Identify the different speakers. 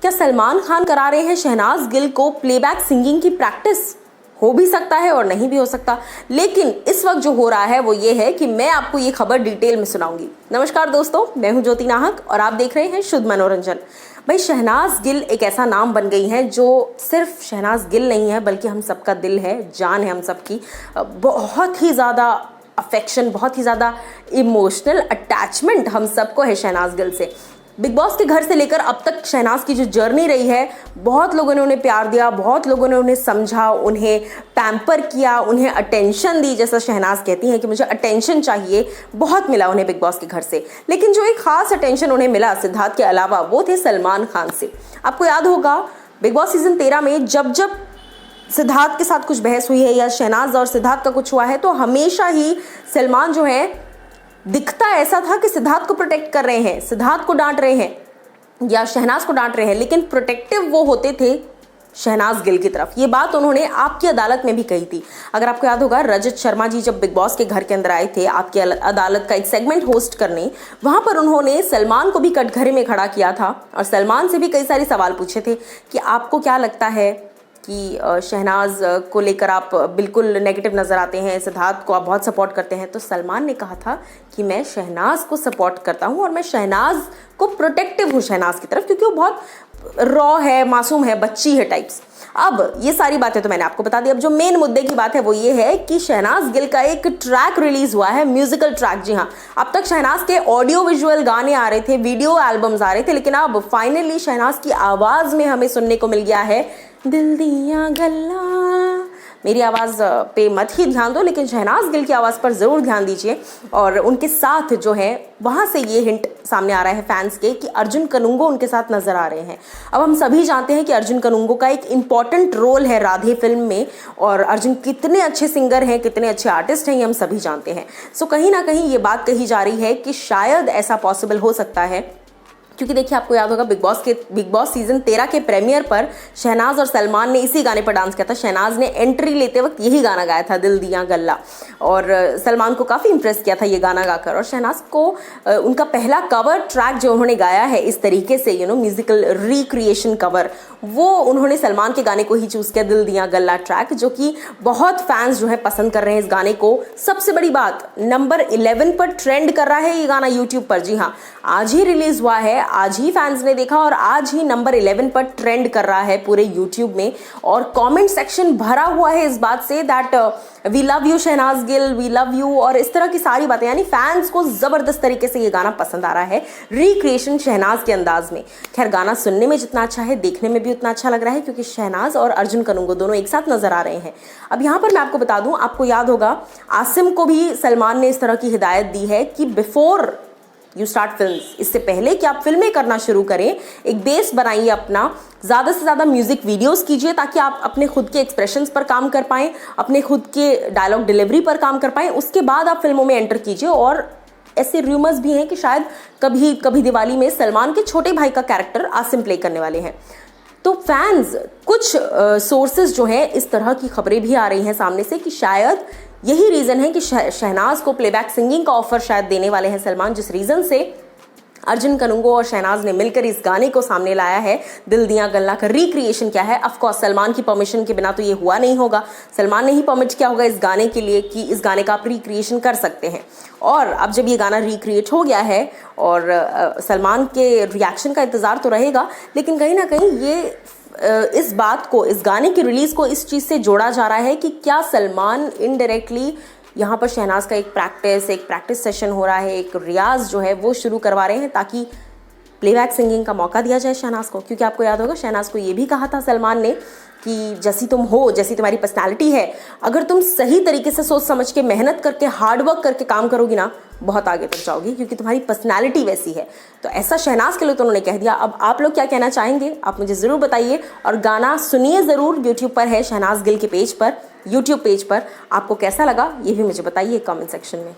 Speaker 1: क्या सलमान खान करा रहे हैं शहनाज गिल को प्लेबैक सिंगिंग की प्रैक्टिस? हो भी सकता है और नहीं भी हो सकता, लेकिन इस वक्त जो हो रहा है वो ये है कि मैं आपको ये खबर डिटेल में सुनाऊंगी। नमस्कार दोस्तों, मैं हूं ज्योति नाहक और आप देख रहे हैं शुद्ध मनोरंजन। भाई, शहनाज गिल एक ऐसा नाम बन गई है जो सिर्फ शहनाज गिल नहीं है, बल्कि हम सबका दिल है, जान है हम सबकी। बहुत ही ज़्यादा अफेक्शन, बहुत ही ज़्यादा इमोशनल अटैचमेंट हम सबको है शहनाज गिल से। बिग बॉस के घर से लेकर अब तक शहनाज की जो जर्नी रही है, बहुत लोगों ने उन्हें प्यार दिया, बहुत लोगों ने उन्हें समझा, उन्हें पैम्पर किया, उन्हें अटेंशन दी। जैसा शहनाज कहती हैं कि मुझे अटेंशन चाहिए, बहुत मिला उन्हें बिग बॉस के घर से। लेकिन जो एक खास अटेंशन उन्हें मिला सिद्धार्थ के अलावा, वो थे सलमान खान से। आपको याद होगा बिग बॉस सीजन 13 में जब जब सिद्धार्थ के साथ कुछ बहस हुई है या शहनाज और सिद्धार्थ का कुछ हुआ है, तो हमेशा ही सलमान जो है दिखता ऐसा था कि सिद्धार्थ को प्रोटेक्ट कर रहे हैं, सिद्धार्थ को डांट रहे हैं या शहनाज को डांट रहे हैं, लेकिन प्रोटेक्टिव वो होते थे शहनाज गिल की तरफ। ये बात उन्होंने आपकी अदालत में भी कही थी। अगर आपको याद होगा, रजत शर्मा जी जब बिग बॉस के घर के अंदर आए थे आपकी अदालत का एक सेगमेंट होस्ट करने, वहां पर उन्होंने सलमान को भी कटघरे में खड़ा किया था और सलमान से भी कई सारे सवाल पूछे थे कि आपको क्या लगता है कि शहनाज को लेकर आप बिल्कुल नेगेटिव नज़र आते हैं, सिद्धार्थ को आप बहुत सपोर्ट करते हैं। तो सलमान ने कहा था कि मैं शहनाज को सपोर्ट करता हूं और मैं शहनाज को प्रोटेक्टिव हूं शहनाज की तरफ, क्योंकि वो बहुत रॉ है, मासूम है, बच्ची है टाइप्स। अब ये सारी बातें तो मैंने आपको बता दी। अब जो मेन मुद्दे की बात है वो ये है कि शहनाज गिल का एक ट्रैक रिलीज हुआ है, म्यूजिकल ट्रैक। जी हाँ, अब तक शहनाज के ऑडियो विजुअल गाने आ रहे थे, वीडियो एल्बम्स आ रहे थे, लेकिन अब फाइनली शहनाज की आवाज में हमें सुनने को मिल गया है दिल दिया गल्ला। मेरी आवाज़ पे मत ही ध्यान दो, लेकिन शहनाज गिल की आवाज़ पर ज़रूर ध्यान दीजिए। और उनके साथ जो है वहाँ से ये हिंट सामने आ रहा है फैंस के कि अर्जुन कनुंगो उनके साथ नज़र आ रहे हैं। अब हम सभी जानते हैं कि अर्जुन कनुंगो का एक इम्पॉर्टेंट रोल है राधे फिल्म में, और अर्जुन कितने अच्छे सिंगर हैं, कितने अच्छे आर्टिस्ट हैं, ये हम सभी जानते हैं। सो कहीं ना कहीं ये बात कही जा रही है कि शायद ऐसा पॉसिबल हो सकता है, क्योंकि देखिए आपको याद होगा बिग बॉस सीजन 13 के प्रीमियर पर शहनाज और सलमान ने इसी गाने पर डांस किया था। शहनाज ने एंट्री लेते वक्त यही गाना गाया था, दिल दिया गल्ला, और सलमान को काफ़ी इंप्रेस किया था ये गाना गाकर। और शहनाज को उनका पहला कवर ट्रैक जो उन्होंने गाया है इस तरीके से, म्यूजिकल रिक्रिएशन कवर, वो उन्होंने सलमान के गाने को ही चूज़ किया, दिल दिया गल्ला ट्रैक, जो कि बहुत फैंस जो है पसंद कर रहे हैं इस गाने को। सबसे बड़ी बात, नंबर 11 पर ट्रेंड कर रहा है ये गाना यूट्यूब पर। जी हाँ, आज ही रिलीज हुआ है, आज ही फैंस ने देखा और आज ही नंबर 11 पर ट्रेंड कर रहा है पूरे यूट्यूब में। और कमेंट सेक्शन भरा हुआ है इस बात से that we love you Shehnaaz Gill, we love you, और इस तरह की सारी बातें। यानी फैंस को जबरदस्त तरीके से ये गाना पसंद आ रहा है, रिक्रिएशन शहनाज के अंदाज में। खैर, गाना सुनने में जितना अच्छा है, देखने में भी उतना अच्छा लग रहा है, क्योंकि शहनाज और अर्जुन कनुंगो दोनों एक साथ नजर आ रहे हैं। अब यहाँ पर मैं आपको बता दूं, आपको याद होगा आसिम को भी सलमान ने इस तरह की हिदायत दी है कि बिफोर यू स्टार्ट फिल्म, इससे पहले कि आप फिल्में करना शुरू करें, एक बेस बनाइए अपना, ज़्यादा से ज़्यादा म्यूजिक वीडियोस कीजिए ताकि आप अपने खुद के एक्सप्रेशंस पर काम कर पाएं, अपने खुद के डायलॉग डिलीवरी पर काम कर पाएं, उसके बाद आप फिल्मों में एंटर कीजिए। और ऐसे रूमर्स भी हैं कि शायद कभी दिवाली में सलमान के छोटे भाई का कैरेक्टर आसिम प्ले करने वाले हैं। तो फैंस, कुछ सोर्सेज जो हैं, इस तरह की खबरें भी आ रही हैं सामने से कि शायद यही रीज़न है कि शहनाज को प्लेबैक सिंगिंग का ऑफर शायद देने वाले हैं सलमान, जिस रीज़न से अर्जुन कनुंगो और शहनाज ने मिलकर इस गाने को सामने लाया है। दिल दिया गल्ला का रिक्रिएशन क्या है, ऑफ कोर्स सलमान की परमिशन के बिना तो ये हुआ नहीं होगा। सलमान ने ही परमिट किया होगा इस गाने के लिए कि इस गाने का आप रिक्रिएशन कर सकते हैं। और अब जब ये गाना रिक्रिएट हो गया है और सलमान के रिएक्शन का इंतज़ार तो रहेगा, लेकिन कहीं ना कहीं ये इस बात को, इस गाने की रिलीज को इस चीज़ से जोड़ा जा रहा है कि क्या सलमान इनडायरेक्टली यहाँ पर शहनाज का एक प्रैक्टिस सेशन हो रहा है, एक रियाज जो है वो शुरू करवा रहे हैं ताकि प्लेबैक सिंगिंग का मौका दिया जाए शहनाज को। क्योंकि आपको याद होगा शहनाज को ये भी कहा था सलमान ने कि जैसी तुम हो, जैसी तुम्हारी पर्सनालिटी है, अगर तुम सही तरीके से सोच समझ के, मेहनत करके, हार्डवर्क करके काम करोगी ना, बहुत आगे तक जाओगी, क्योंकि तुम्हारी पर्सनालिटी वैसी है। तो ऐसा शहनाज के लिए तो उन्होंने कह दिया। अब आप लोग क्या कहना चाहेंगे, आप मुझे ज़रूर बताइए, और गाना सुनिए ज़रूर। यूट्यूब पर है शहनाज गिल के पेज पर, यूट्यूब पेज पर। आपको कैसा लगा ये भी मुझे बताइए कमेंट सेक्शन में।